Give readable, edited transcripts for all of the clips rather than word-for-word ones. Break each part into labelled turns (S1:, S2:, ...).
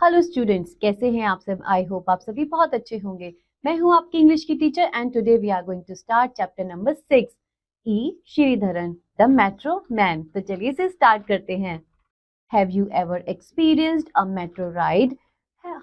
S1: Hello students, कैसे हैं आप सब। आई होप आप सभी बहुत अच्छे होंगे। मैं हूं आपकी इंग्लिश की teacher and today we are going to start chapter number 6 E Sreedharan the metro man. तो चलिए इसे स्टार्ट करते हैं। Have you ever experienced a metro ride?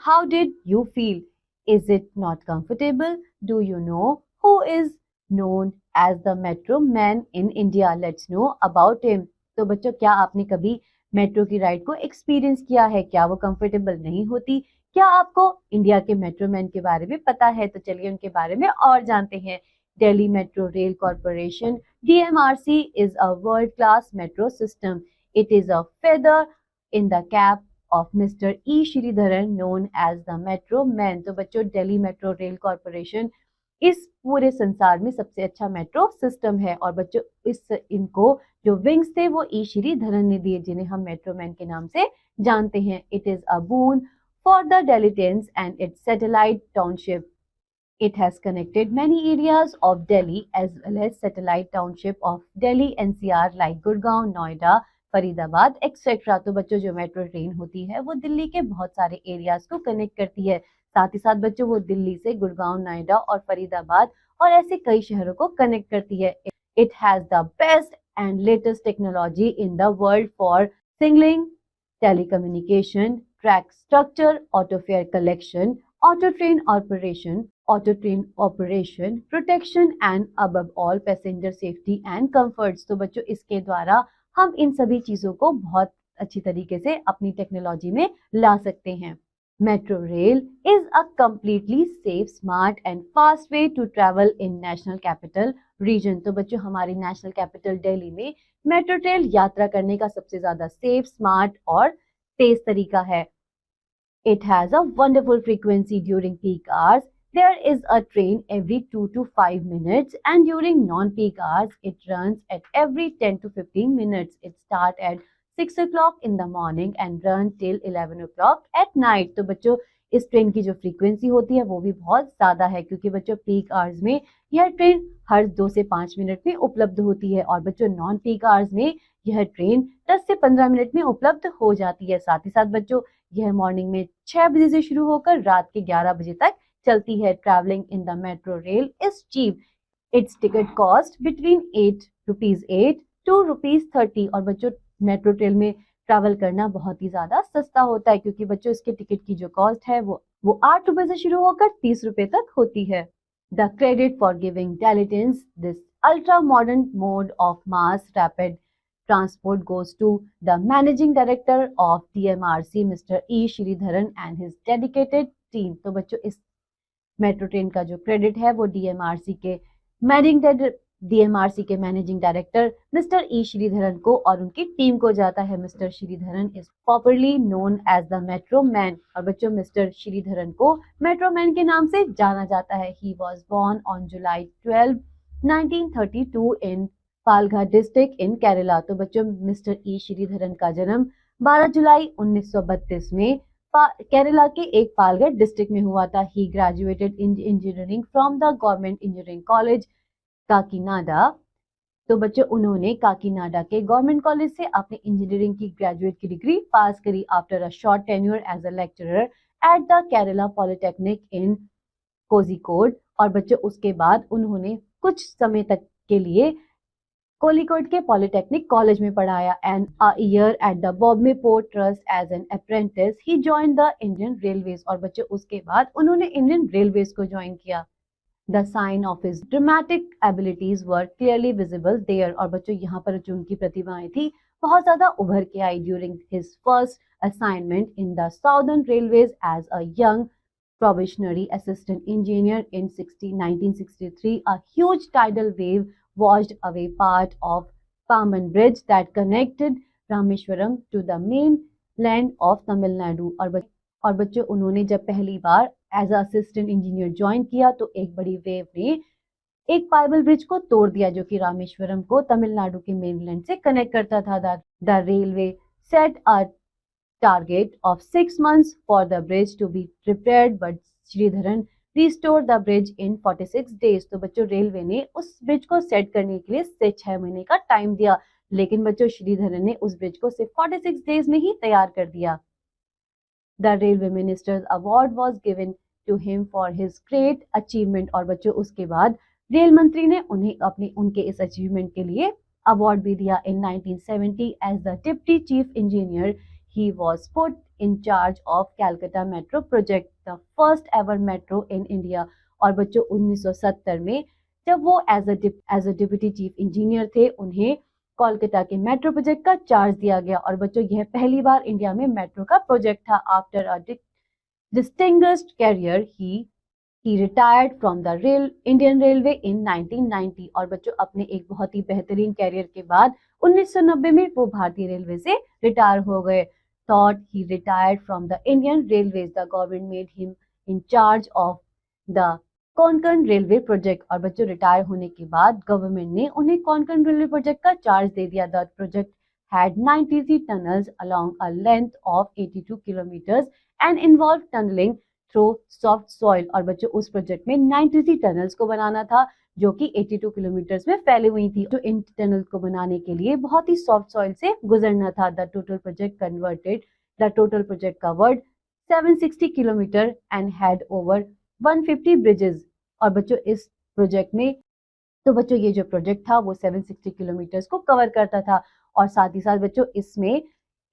S1: How did you feel? Is it not comfortable? Do you know who is known as the metro man in India? Let's know about him. तो बच्चों, क्या आपने कभी metro की ride को experience किया है? क्या वो कंफर्टेबल नहीं होती? क्या आपको इंडिया के मेट्रो मैन के बारे में पता है? तो चलिए उनके बारे में और जानते हैं। Delhi metro rail corporation DMRC is a world class metro system. It is a feather in the cap of Mr. E. Sridharan known as the Metro Man. तो बच्चों, दिल्ली मेट्रो रेल कॉर्पोरेशन इस पूरे संसार में सबसे अच्छा मेट्रो सिस्टम है। और बच्चों, इनको जो विंग्स थे वो ई श्रीधरन ने दिए, जिन्हें हम मेट्रो मैन के नाम से जानते हैं। It is a boon for the Delhians and its satellite township. It has connected many areas of Delhi as well as satellite township of Delhi NCR like Gurgaon, Noida, Faridabad etcetera. तो बच्चों, जो metro train होती है वो दिल्ली के बहुत सारे areas को कनेक्ट करती है। साथ ही साथ बच्चों, वो दिल्ली से गुड़गांव, नोएडा और फरीदाबाद और ऐसे कई शहरों को कनेक्ट करती है। It has the best and latest technology in the world for signalling, telecommunication, track structure, auto fare collection, auto train operation, protection and above all passenger safety and comforts। तो बच्चों, इसके द्वारा हम इन सभी चीजों को बहुत अच्छी तरीके से अपनी टेक्नोलॉजी में ला सकते हैं। Metro rail is a completely safe, smart and fast way to travel in national capital region। तो बच्चों, हमारी नेशनल कैपिटल दिल्ली में मेट्रो रेल यात्रा करने का सबसे ज्यादा सेफ, स्मार्ट और तेज तरीका है। It has a wonderful frequency during peak hours. There is a train every 2 to 5 minutes and during non-peak hours it runs at every 10 to 15 minutes. It starts at 6 o'clock in the morning and runs till 11 o'clock at night। तो बच्चों, इस train की जो frequency होती है वो भी बहुत ज्यादा है, क्योंकि बच्चों पीक आवर्स में यह ट्रेन हर 2 से 5 मिनट में उपलब्ध होती है और बच्चों नॉन पीक आवर्स में यह ट्रेन 10 से 15 मिनट में उपलब्ध हो जाती है। साथ ही साथ बच्चों, यह मॉर्निंग में 6 बजे से शुरू होकर रात के 11 बजे तक चलती है। Travelling in the metro rail is cheap. Its ticket cost between 8 rupees 8 to rupees 30। और बच्चों, मेट्रो रेल में ट्रैवल करना बहुत ही ज्यादा सस्ता होता है, क्योंकि बच्चों इसके टिकट की जो कॉस्ट है वो 8 रुपए से शुरू होकर 30 रुपए तक होती है। The credit for giving Delhians this ultra modern mode of mass rapid transport goes to the managing director of DMRC Mr. E. Sridharan and his dedicated team। तो बच्चों, इस मेट्रो ट्रेन का जो क्रेडिट है वो DMRC के managing director mister E Sreedharan को और उनकी टीम को जाता है। Mister Sreedharan is popularly known as the metro man. और बच्चों, मिस्टर श्रीधरन को मेट्रो मैन के नाम से जाना जाता है। He was born on July 12, 1932 in Palghar district in Kerala. तो बच्चों, मिस्टर ई श्रीधरन का जन्म 12 जुलाई 1932 में केरला के एक पालघर डिस्ट्रिक्ट में हुआ था। He graduated in engineering from the government engineering college Kakinada. तो बच्चों, उन्होंने काकीनाडा के गवर्नमेंट कॉलेज से अपने इंजीनियरिंग की ग्रेजुएट की डिग्री पास करी। After a short tenure as a lecturer at the Kerala polytechnic in Kozhikode. और बच्चों, उसके बाद उन्होंने कुछ समय तक के लिए कोलिकोट के पॉलिटेक्निक कॉलेज में पढ़ाया। And a year at the Bombay port trust as an apprentice he join the Indian railways. और बच्चों, उसके बाद उन्होंने इंडियन रेलवेज को ज्वाइन किया। The sign of his dramatic abilities were clearly visible there. और बच्चों, यहाँ पर जो उनकी प्रतिभाएं थी बहुत ज्यादा उभर के आई during his first assignment in the southern railways as a young probationary assistant engineer in 1963. A huge tidal wave washed away part of Paman Bridge that connected Rameshwaram to the mainland of Tamil Nadu। और बच्चों, उन्होंने जब पहली बार as assistant engineer join किया तो एक बड़ी wave ने एक पाइबल ब्रिज को तोड़ दिया, जो कि रामेश्वरम को तमिलनाडु के मेनलैंड से कनेक्ट करता था। The railway set a target of 6 months for the bridge to be repaired, but Sridharan restored the bridge in 46 days। तो बच्चों, रेलवे ने उस ब्रिज को सेट करने के लिए 6 महीने का टाइम दिया, लेकिन बच्चों श्रीधरन ने उस ब्रिज को सिर्फ 46 डेज में ही तैयार कर दिया। The railway minister's award was given to him for his great achievement. और बच्चों उसके बाद रेल मंत्री ने उन्हें उनके इस अचीवमेंट के लिए अवार्ड भी दिया। In 1970 as the deputy chief engineer he was put in charge of Calcutta Metro project, the first ever metro in India। और बच्चों 1970 में जब वो as a deputy chief engineer थे, उन्हें कोलकाता के मेट्रो प्रोजेक्ट का चार्ज दिया गया। और बच्चों यह पहली बार इंडिया में मेट्रो का प्रोजेक्ट था। After a distinguished career, he retired from the Indian Railway in 1990। और बच्चों अपने एक बहुत ही बेहतरीन कैरियर के बाद 1990 में वो भारतीय रेलवे से रिटायर हो गए। Thought he retired from the Indian Railways, the government made him in charge of the Konkan railway project. और बच्चों रिटायर होने के बाद गवर्नमेंट ने उन्हें कोंकण रेलवे प्रोजेक्ट का चार्ज दे दिया। The project had 93 tunnels along a length of 82 kilometers and involved tunneling through soft soil। और बच्चों उस प्रोजेक्ट में 93 टनल्स को बनाना था जो कि 82 किलोमीटर्स में फैली हुई थी। तो इन टनल को बनाने के लिए बहुत ही सॉफ्ट सॉइल से गुजरना था। The total project covered 760 kilometre and had over 150 bridges. और बच्चों इस प्रोजेक्ट में बच्चों ये जो प्रोजेक्ट था वो 760 किलोमीटर्स को कवर करता था और साथ ही साथ बच्चों इसमें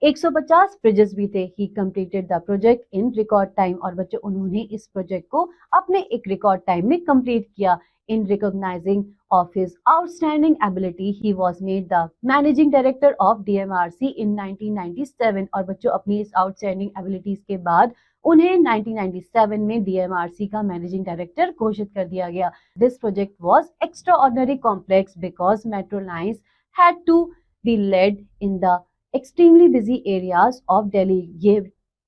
S1: 150 ब्रिजेस भी थे। ही completed the project in record time. और बच्चों उन्होंने इस प्रोजेक्ट को अपने एक रिकॉर्ड टाइम में कंप्लीट किया। In recognizing of his outstanding ability he was made the managing director of DMRC in 1997। और बच्चों अपनी इस आउटस्टैंडिंग एबिलिटीज के बाद उन्हें 1997 में डीएमआरसी का मैनेजिंग डायरेक्टर घोषित कर दिया गया। This project was extraordinary complex because metro lines had to be laid in the extremely busy areas of Delhi. ये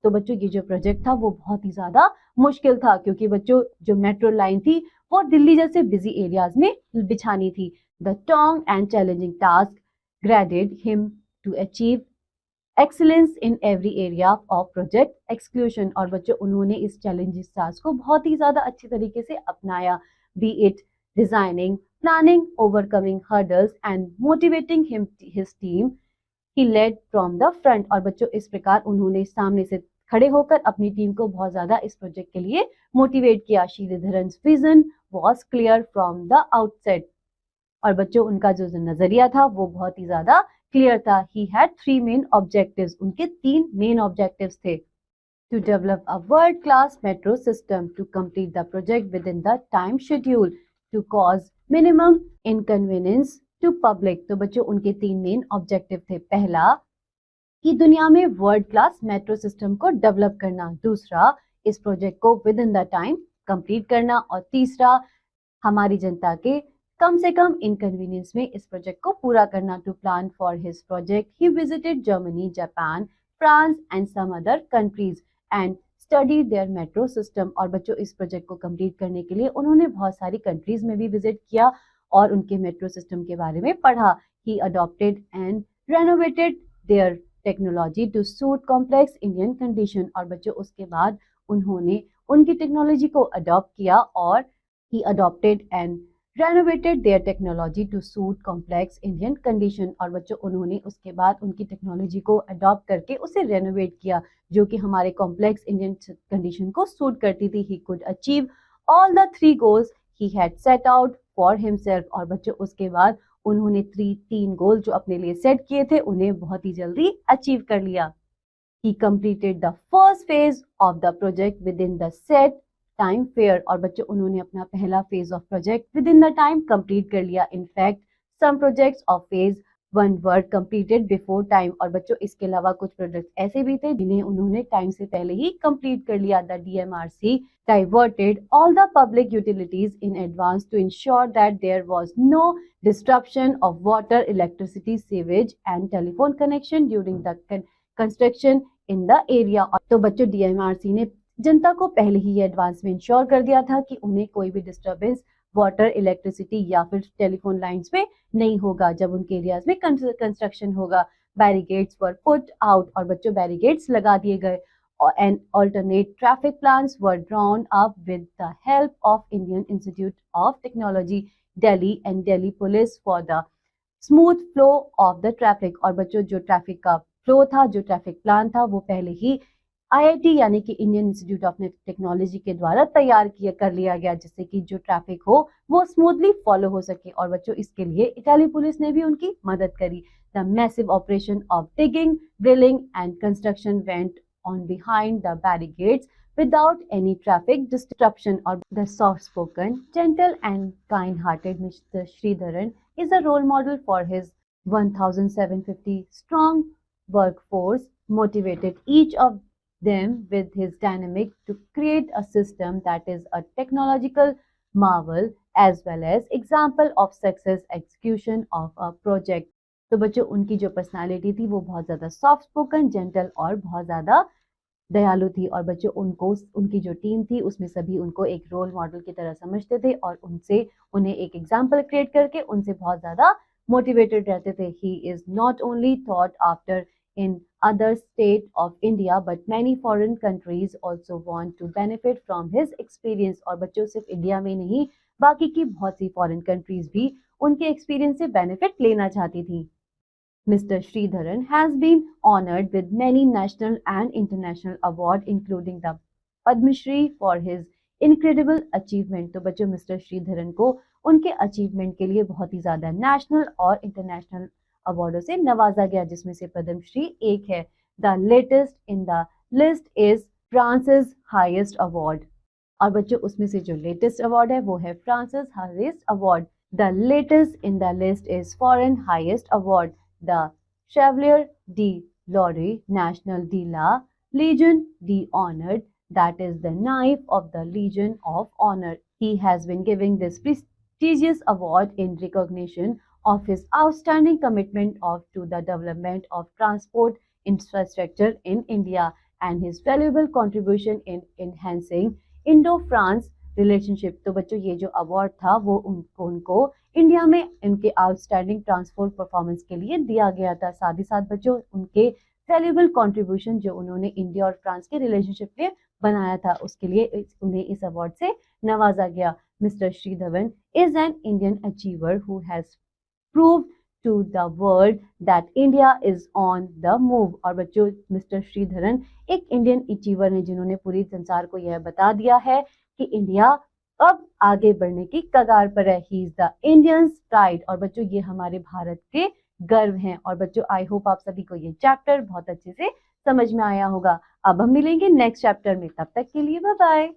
S1: बच्चों ये जो प्रोजेक्ट था वो बहुत ही ज्यादा मुश्किल था क्योंकि बच्चों जो मेट्रो लाइन थी वो दिल्ली जैसे बिजी एरियाज में बिछानी थी। द टॉन्ग and challenging task graded him to achieve excellence in every area of project exclusion. और बच्चों उन्होंने इस चैलेंजिंग टास्क को बहुत ही ज्यादा अच्छी तरीके से अपनाया। Be it designing, planning, overcoming hurdles and motivating his team, he led from the front. और बच्चों इस प्रकार उन्होंने सामने से खड़े होकर अपनी टीम को बहुत ज्यादा इस प्रोजेक्ट के लिए मोटिवेट किया। Sreedharan's vision was clear from the outset. और बच्चों उनका जो नजरिया था वो बहुत ही ज्यादा क्लियर था। ही हैड 3 मेन ऑब्जेक्टिव्स, उनके 3 मेन ऑब्जेक्टिव्स थे। To develop a world class metro system, to complete the project within the time schedule, to cause minimum inconvenience to public. तो बच्चों उनके 3 मेन ऑब्जेक्टिव थे। पहला कि दुनिया में वर्ल्ड क्लास मेट्रो सिस्टम को डेवलप करना, दूसरा इस प्रोजेक्ट को with in the time complete करना और तीसरा हमारी जनता के कम से कम इनकन्वीनियंस में इस प्रोजेक्ट को पूरा करना। To plan for his project he visited Germany, Japan, France and some other countries and study their metro system. और बच्चों इस प्रोजेक्ट को कंप्लीट करने के लिए उन्होंने बहुत सारी कंट्रीज में भी विजिट किया और उनके मेट्रो सिस्टम के बारे में पढ़ा। He adopted and renovated their technology to suit complex Indian condition. और बच्चों उसके बाद उन्होंने उनकी टेक्नोलॉजी को अडॉप्ट किया और he adopted and renovated their technology to suit complex Indian condition. और बच्चों उन्होंने उसके बाद उनकी टेक्नोलॉजी को अडॉप्ट करके उसे रेनोवेट किया जो कि हमारे कॉम्प्लेक्स इंडियन कंडीशन को सूट करती थी। He could achieve all the 3 goals he had set out for himself. और बच्चों उसके बाद उन्होंने 3 गोल जो अपने लिए सेट किए थे उन्हें बहुत ही जल्दी अचीव कर लिया। He completed the first phase of the project within the set time fair। और बच्चों उन्होंने अपना पहला phase of project within the time complete कर लिया। In fact some projects of phase 1 were completed before time. और बच्चों इसके अलावा कुछ प्रोजेक्ट्स ऐसे भी थे जिन्हें उन्होंने टाइम से पहले ही कंप्लीट कर लिया। The DMRC diverted all the public utilities in advance to ensure that there was no disruption of water, electricity, sewage and telephone connection during the construction in the area। तो बच्चों DMRC ने जनता को पहले ही advance में ensure कर दिया था कि उन्हें कोई भी डिस्टर्बेंस वाटर, इलेक्ट्रिसिटी या फिर टेलीफोन लाइंस में नहीं होगा जब उनके एरियाज में कंस्ट्रक्शन होगा। बैरिकेड्स वर पुट आउट। और बच्चों बैरिकेड्स लगा दिए गए and alternate traffic plans were drawn up with the help of Indian Institute of Technology, Delhi and Delhi Police for the smooth flow of the traffic। और बच्चों जो traffic का flow था, जो ट्रैफिक प्लान था वो पहले ही IIT यानी कि इंडियन इंस्टीट्यूट ऑफ टेक्नोलॉजी के द्वारा तैयार कर लिया गया, जिससे कि जो ट्रैफिक हो वो स्मूथली फॉलो हो सके। और बच्चों इसके लिए इटाली पुलिस ने भी उनकी मदद करी। The massive operation of digging, drilling and construction went on behind the barricades without any traffic disruption. Or the soft-spoken, gentle and kind-hearted Mr. Sridharan is a role model for his 1,750 strong workforce, motivated each of them with his dynamic to create a system that is a technological marvel as well as example of success execution of a project. तो बच्चों उनकी जो personality थी वो बहुत ज़्यादा soft spoken, gentle और बहुत ज़्यादा दयालु थी। और बच्चों उनको उनकी जो टीम थी उसमें सभी उनको एक रोल मॉडल की तरह समझते थे और उन्हें एक एग्जाम्पल क्रिएट करके उनसे बहुत ज़्यादा मोटिवेटेड रहते थे। He is not only thought after in other states of India, but many foreign countries also want to benefit from his experience. और बच्चों सिर्फ इंडिया में नहीं, बाकी की बहुत सी फॉरेन कंट्रीज भी उनके एक्सपीरियंस से बेनिफिट लेना चाहती थी। Mr. Sridharan has been honored with many national and international awards, including the Padma Shri for his incredible achievement. तो बच्चों मिस्टर श्रीधरन को उनके अचीवमेंट के लिए बहुत ही ज्यादा नेशनल और इंटरनेशनल अवार्डों से नवाजा गया, जिसमें से पद्मश्री एक है। The latest in the list is Francis highest award. और बच्चों उसमें से जो लेटेस्ट अवार्ड है वो है Francis highest award. The latest in the list is foreign highest award, the Chevalier d'Or National de la Legion d'Honneur, that is the Knife of the Legion of Honor. He has been giving this prestigious award in recognition of his outstanding commitment to the development of transport infrastructure in India and his valuable contribution in enhancing Indo-France relationship. तो बच्चों ये जो award था वो उनको India में इनके outstanding transport performance के लिए दिया गया था। साथ ही साथ बच्चों उनके वैल्यूएबल कंट्रीब्यूशन जो उन्होंने इंडिया और फ्रांस के रिलेशनशिप में बनाया था उसके लिए उन्हें इस अवार्ड से नवाजा गया। Mister Sreedharan is an Indian achiever who has proved to the world that India is on the move. और बच्चों मिस्टर श्रीधरन एक इंडियन अचीवर है जिन्होंने पूरी संसार को यह बता दिया है कि इंडिया अब आगे बढ़ने की कगार पर है। He is the Indians pride. और बच्चों ये हमारे भारत के गर्व हैं। और बच्चों आई होप आप सभी को ये चैप्टर बहुत अच्छे से समझ में आया होगा। अब हम मिलेंगे नेक्स्ट चैप्टर में, तब तक के लिए बाय बाय।